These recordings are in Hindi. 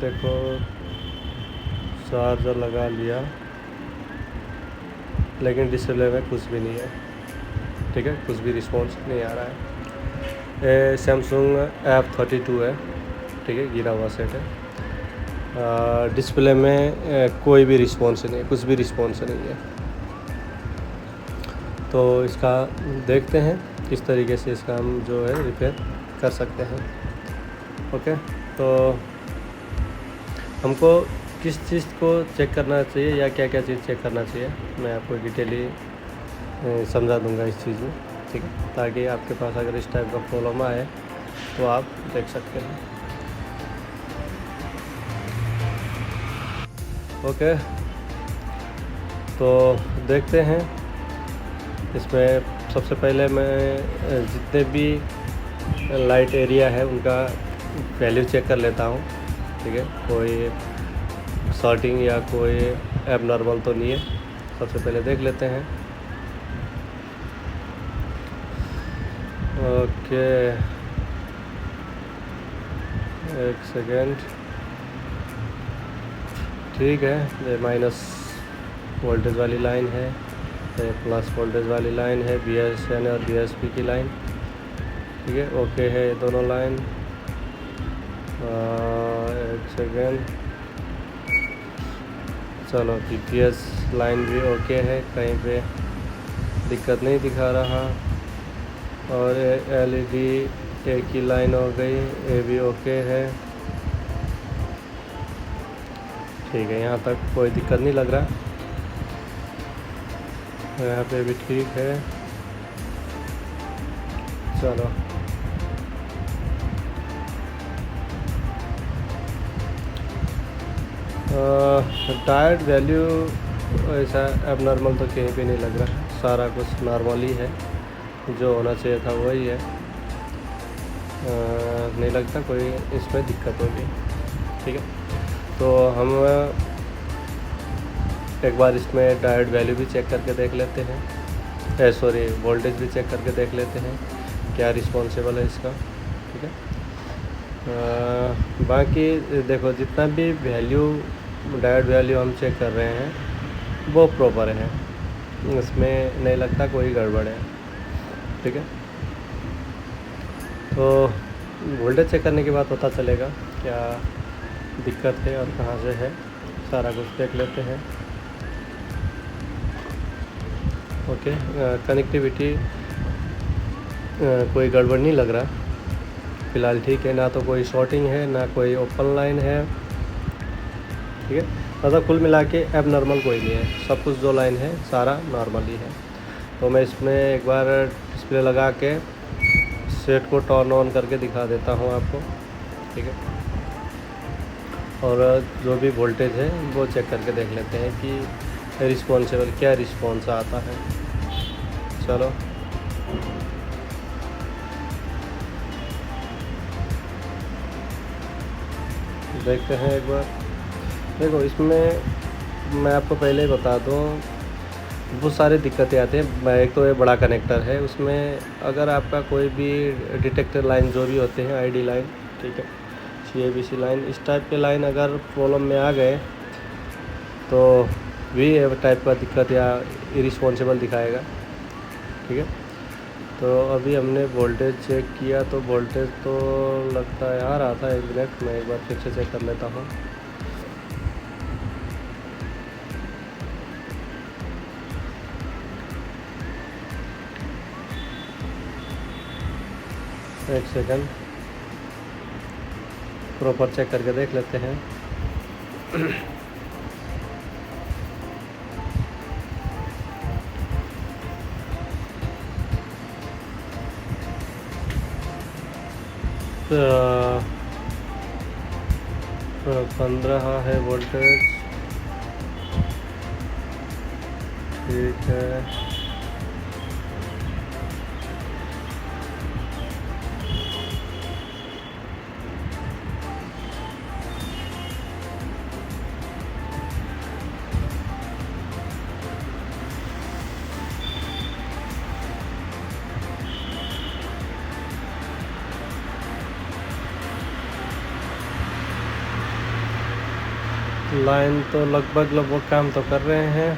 देखो चार्जर लगा लिया लेकिन डिस्प्ले में कुछ भी नहीं है। ठीक है, कुछ भी रिस्पॉन्स नहीं आ रहा है। सैमसंग F32 है। ठीक है, गिरा हुआ सेट है। डिस्प्ले में कोई भी रिस्पॉन्स नहीं है, कुछ भी रिस्पॉन्स नहीं है। तो इसका देखते हैं किस तरीके से इसका हम जो है रिपेयर कर सकते हैं। ओके, तो हमको किस चीज़ को चेक करना चाहिए या क्या क्या चीज़ चेक करना चाहिए, मैं आपको डिटेली समझा दूंगा इस चीज़ में। ठीक है, ताकि आपके पास अगर इस टाइप का प्रॉब्लम आए तो आप देख सकते हैं। ओके, तो देखते हैं। इसमें सबसे पहले मैं जितने भी लाइट एरिया है उनका वैल्यू चेक कर लेता हूँ। ठीक है, कोई शॉर्टिंग या कोई एबनॉर्मल तो नहीं है, सबसे पहले देख लेते हैं। ओके, एक सेकेंड। ठीक है, ये माइनस वोल्टेज वाली लाइन है, ये प्लस वोल्टेज वाली लाइन है, BSN और BSP की लाइन। ठीक है, ओके है ये दोनों लाइन। एक सेकेंड, चलो GPS लाइन भी ओके है, कहीं पे दिक्कत नहीं दिखा रहा। और LED एक ही लाइन हो गई, ये भी ओके है। ठीक है, यहाँ तक कोई दिक्कत नहीं लग रहा, यहाँ पे भी ठीक है। चलो, डायोड वैल्यू ऐसा एबनॉर्मल तो कहीं पे नहीं लग रहा, सारा कुछ नॉर्मल ही है, जो होना चाहिए था वही है। नहीं लगता कोई इसमें दिक्कत होगी। ठीक है, तो हम एक बार इसमें डायोड वैल्यू भी चेक करके देख लेते हैं, सॉरी वोल्टेज भी चेक करके देख लेते हैं क्या रिस्पॉन्सिबल है इसका। ठीक है, बाकी देखो जितना भी वैल्यू डायोड वैल्यू हम चेक कर रहे हैं वो प्रॉपर है, इसमें नहीं लगता कोई गड़बड़ है। ठीक है, तो वोल्टेज चेक करने के बाद पता चलेगा क्या दिक्कत है और कहाँ से है, सारा कुछ देख लेते हैं। ओके, कनेक्टिविटी कोई गड़बड़ नहीं लग रहा फ़िलहाल। ठीक है, ना तो कोई शॉर्टिंग है ना कोई ओपन लाइन है। ठीक है, मतलब कुल मिला के एबनॉर्मल कोई नहीं है, सब कुछ जो लाइन है सारा नॉर्मल ही है। तो मैं इसमें एक बार डिस्प्ले लगा के सेट को टर्न ऑन करके दिखा देता हूँ आपको। ठीक है, और जो भी वोल्टेज है वो चेक करके देख लेते हैं कि रिस्पॉन्सिबल क्या रिस्पॉन्स आता है। चलो, देखते हैं एक बार। देखो इसमें मैं आपको पहले ही बता दूँ, बहुत सारी दिक्कतें आती हैं। एक तो ये बड़ा कनेक्टर है, उसमें अगर आपका कोई भी डिटेक्टर लाइन जो भी होते हैं ID लाइन, ठीक है, CABC लाइन, इस टाइप के लाइन अगर प्रॉब्लम में आ गए तो भी टाइप का दिक्कत या इरिस्पॉन्सिबल दिखाएगा। ठीक है, तो अभी हमने वोल्टेज चेक किया तो वोल्टेज तो लगता है आ रहा था। एक मिनट, मैं एक बार फिर से चेक कर लेता हूँ। एक सेकंड, प्रॉपर चेक करके देख लेते हैं। तो 15 है वोल्टेज। ठीक है, लाइन तो लगभग काम तो कर रहे हैं,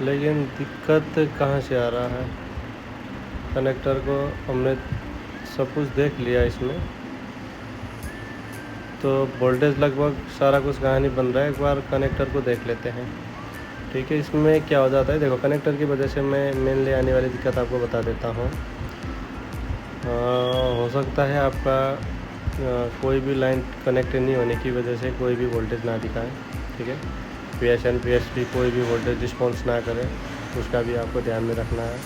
लेकिन दिक्कत कहाँ से आ रहा है। कनेक्टर को हमने सब कुछ देख लिया इसमें, तो वोल्टेज लगभग सारा कुछ कहानी बन रहा है। एक बार कनेक्टर को देख लेते हैं, ठीक है। इसमें क्या हो जाता है, देखो कनेक्टर की वजह से मैं मेनली आने वाली दिक्कत आपको बता देता हूँ। हो सकता है आपका कोई भी लाइन कनेक्ट नहीं होने की वजह से कोई भी वोल्टेज ना दिखाए, ठीक है। PSN PSP कोई भी वोल्टेज रिस्पॉन्स ना करे, उसका भी आपको ध्यान में रखना है,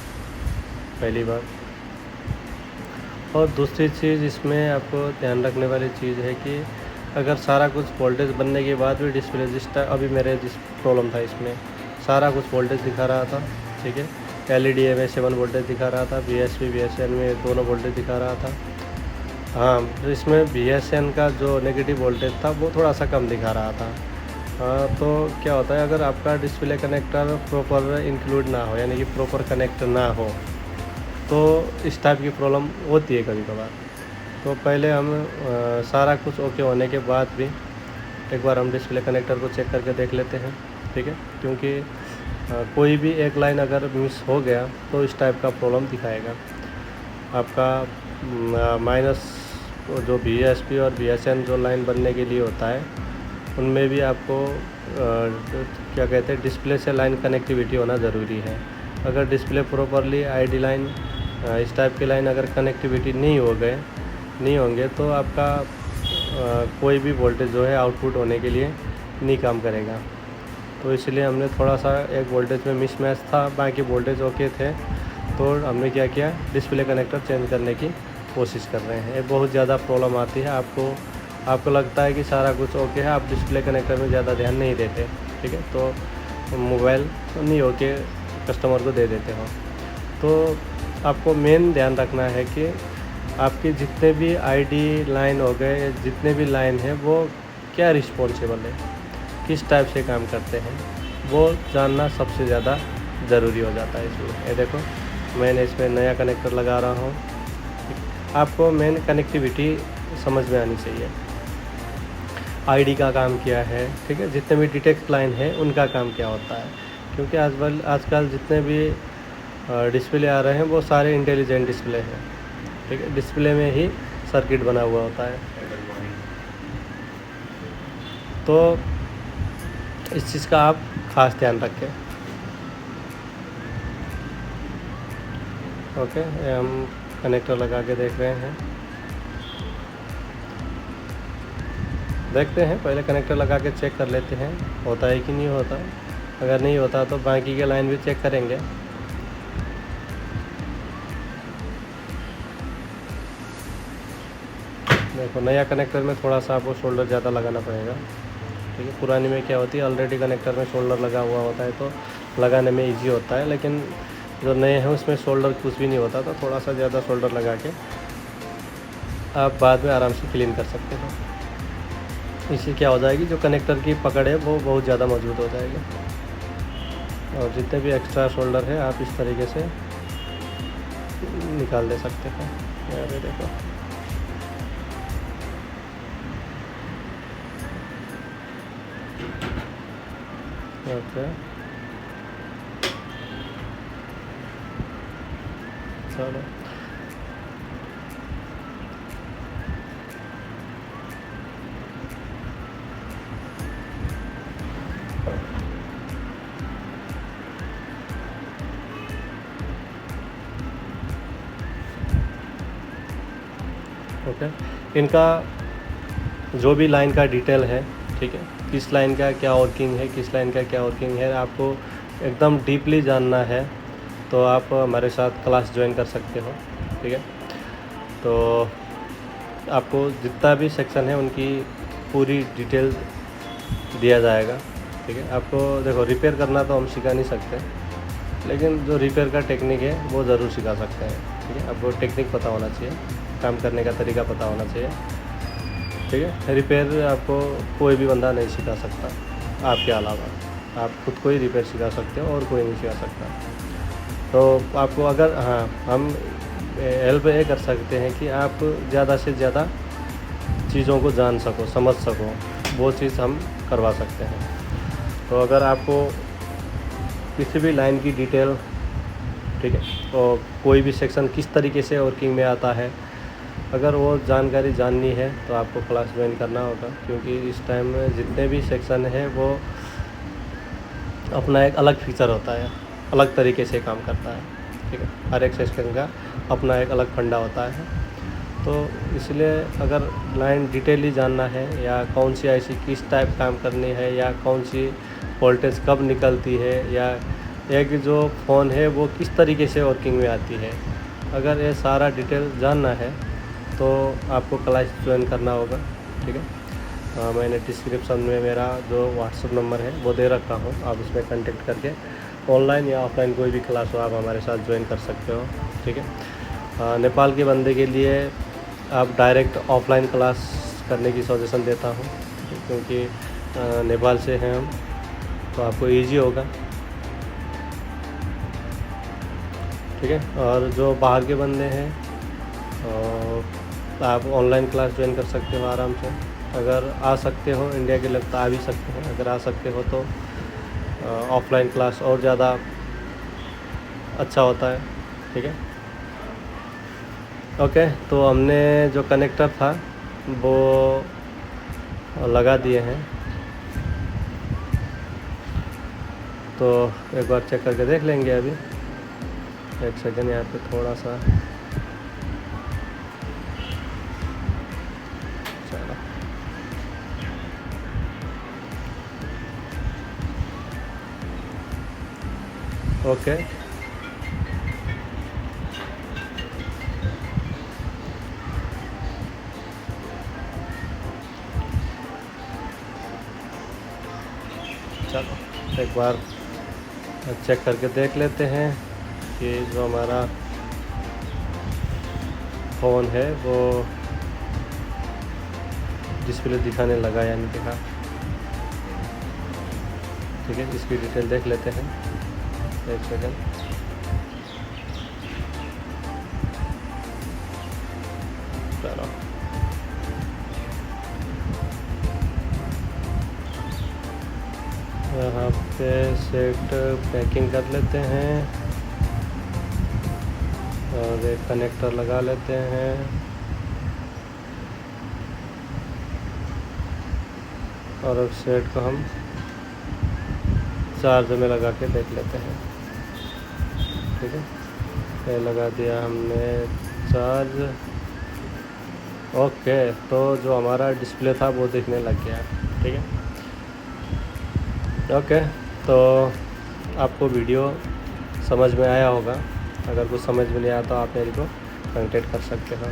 पहली बात। और दूसरी चीज़ इसमें आपको ध्यान रखने वाली चीज़ है कि अगर सारा कुछ वोल्टेज बनने के बाद भी डिस्प्ले अभी मेरे जिस प्रॉब्लम था इसमें सारा कुछ वोल्टेज दिखा रहा था, ठीक है। LEDA में 7 वोल्टेज दिखा रहा था, BSP BSN में दोनों वोल्टेज दिखा रहा था। हाँ, तो इसमें BSN का जो नेगेटिव वोल्टेज था वो थोड़ा सा कम दिखा रहा था। तो क्या होता है, अगर आपका डिस्प्ले कनेक्टर प्रॉपर इंक्लूड ना हो, यानी कि प्रॉपर कनेक्ट ना हो, तो इस टाइप की प्रॉब्लम होती है कभी कभार। तो पहले हम सारा कुछ ओके होने के बाद भी एक बार हम डिस्प्ले कनेक्टर को चेक करके देख लेते हैं, ठीक है। क्योंकि कोई भी एक लाइन अगर मिस हो गया तो इस टाइप का प्रॉब्लम दिखाएगा। आपका माइनस जो BSP और BSN जो लाइन बनने के लिए होता है, उनमें भी आपको क्या कहते हैं, डिस्प्ले से लाइन कनेक्टिविटी होना ज़रूरी है। अगर डिस्प्ले प्रॉपरली ID लाइन इस टाइप की लाइन अगर कनेक्टिविटी नहीं होंगे तो आपका कोई भी वोल्टेज जो है आउटपुट होने के लिए नहीं काम करेगा। तो इसलिए हमने थोड़ा सा एक वोल्टेज में मिसमैच था, बाकी वोल्टेज ओके थे, तो हमने क्या किया, डिस्प्ले कनेक्टर चेंज करने की कोशिश कर रहे हैं। ये बहुत ज़्यादा प्रॉब्लम आती है, आपको लगता है कि सारा कुछ ओके है, आप डिस्प्ले कनेक्टर में ज़्यादा ध्यान नहीं देते, ठीक है। तो मोबाइल नहीं ओके कस्टमर को दे देते हो। तो आपको मेन ध्यान रखना है कि आपके जितने भी ID लाइन हो गए, जितने भी लाइन है, वो क्या रिस्पॉन्सिबल है, किस टाइप से काम करते हैं, वो जानना सबसे ज़्यादा ज़रूरी हो जाता है इसमें। ये देखो मैंने इसमें नया कनेक्टर लगा रहा हूँ। आपको मेन कनेक्टिविटी समझ में आनी चाहिए, ID का काम क्या है, ठीक है। जितने भी डिटेक्ट लाइन है उनका काम क्या होता है, क्योंकि आजकल जितने भी डिस्प्ले आ रहे हैं वो सारे इंटेलिजेंट डिस्प्ले हैं, ठीक है। डिस्प्ले में ही सर्किट बना हुआ होता है। तो इस चीज़ का आप ख़ास ध्यान रखें। ओके, हम कनेक्टर लगा के देख रहे हैं, देखते हैं। पहले कनेक्टर लगा के चेक कर लेते हैं होता है कि नहीं होता। अगर नहीं होता तो बाकी के लाइन भी चेक करेंगे। देखो नया कनेक्टर में थोड़ा सा आपको शोल्डर ज़्यादा लगाना पड़ेगा, ठीक है। पुरानी में क्या होती है, ऑलरेडी कनेक्टर में शोल्डर लगा हुआ होता है, तो लगाने में इजी होता है। लेकिन जो नए हैं उसमें शोल्डर कुछ भी नहीं होता, तो थोड़ा सा ज़्यादा शोल्डर लगा के आप बाद में आराम से क्लीन कर सकते हो। इससे क्या हो जाएगी, जो कनेक्टर की पकड़ है वो बहुत ज़्यादा मजबूत हो जाएगी। और जितने भी एक्स्ट्रा शोल्डर है आप इस तरीके से निकाल दे सकते हैं। ये देखो, ओके, चलो। ओके, इनका जो भी लाइन का डिटेल है, ठीक है, किस लाइन का क्या वर्किंग है, किस लाइन का क्या वर्किंग है, आपको एकदम डीपली जानना है तो आप हमारे साथ क्लास ज्वाइन कर सकते हो, ठीक है। तो आपको जितना भी सेक्शन है उनकी पूरी डिटेल दिया जाएगा, ठीक है। आपको देखो रिपेयर करना तो हम सिखा नहीं सकते, लेकिन जो रिपेयर का टेक्निक है वो ज़रूर सिखा सकते हैं, ठीक है। आपको टेक्निक पता होना चाहिए, काम करने का तरीका पता होना चाहिए, ठीक है। रिपेयर आपको कोई भी बंदा नहीं सिखा सकता आपके अलावा, आप खुद को ही रिपेयर सिखा सकते हो और कोई नहीं सिखा सकता। तो आपको अगर हम हेल्प ये कर सकते हैं कि आप ज़्यादा से ज़्यादा चीज़ों को जान सको, समझ सको, वो चीज़ हम करवा सकते हैं। तो अगर आपको किसी भी लाइन की डिटेल, ठीक है, और कोई भी सेक्शन किस तरीके से वर्किंग में आता है, अगर वो जानकारी जाननी है तो आपको क्लास ज्वाइन करना होगा, क्योंकि इस टाइम में जितने भी सेक्शन है वो अपना एक अलग फीचर होता है, अलग तरीके से काम करता है, ठीक है। हर एक सेक्शन का अपना एक अलग फंडा होता है। तो इसलिए अगर लाइन डिटेली जानना है, या कौन सी आईसी किस टाइप काम करनी है, या कौन सी वोल्टेज कब निकलती है, या एक जो फ़ोन है वो किस तरीके से वर्किंग में आती है, अगर ये सारा डिटेल जानना है तो आपको क्लास ज्वाइन करना होगा, ठीक है। मैंने डिस्क्रिप्शन में मेरा जो व्हाट्सअप नंबर है वो दे रखा हूँ, आप उसमें कांटेक्ट करके ऑनलाइन या ऑफलाइन कोई भी क्लास हो आप हमारे साथ ज्वाइन कर सकते हो, ठीक है। नेपाल के बंदे के लिए आप डायरेक्ट ऑफलाइन क्लास करने की सजेशन देता हूँ, क्योंकि नेपाल से हैं हम, तो आपको ईजी होगा, ठीक है। और जो बाहर के बंदे हैं आप ऑनलाइन क्लास ज्वाइन कर सकते हो आराम से। अगर आ सकते हो इंडिया के लोग तो आ भी सकते हो, अगर आ सकते हो तो ऑफलाइन क्लास और ज़्यादा अच्छा होता है, ठीक है। ओके, तो हमने जो कनेक्टर था वो लगा दिए हैं, तो एक बार चेक करके देख लेंगे। अभी एक सेकंड, यहाँ पे थोड़ा सा चलो, ओके, चलो एक बार चेक करके देख लेते हैं कि जो हमारा फ़ोन है वो डिस्प्ले दिखाने लगा या नहीं दिखा, ठीक है। इसकी डिटेल देख लेते हैं, एक सेकंड। चलो, यहाँ पे सेट पैकिंग कर लेते हैं और एक कनेक्टर लगा लेते हैं, और अब सेट को हम चार्ज में लगा के देख लेते हैं, ठीक है। ये लगा दिया हमने चार्ज, ओके। तो जो हमारा डिस्प्ले था वो दिखने लग गया, ठीक है। ओके, तो आपको वीडियो समझ में आया होगा। अगर कुछ समझ में नहीं आया तो आप मेरे को कांटेक्ट कर सकते हो।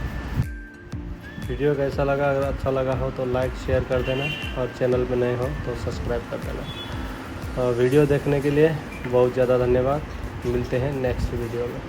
वीडियो कैसा लगा, अगर अच्छा लगा हो तो लाइक शेयर कर देना, और चैनल पे नए हो तो सब्सक्राइब कर देना। वीडियो देखने के लिए बहुत ज़्यादा धन्यवाद। मिलते हैं नेक्स्ट वीडियो में।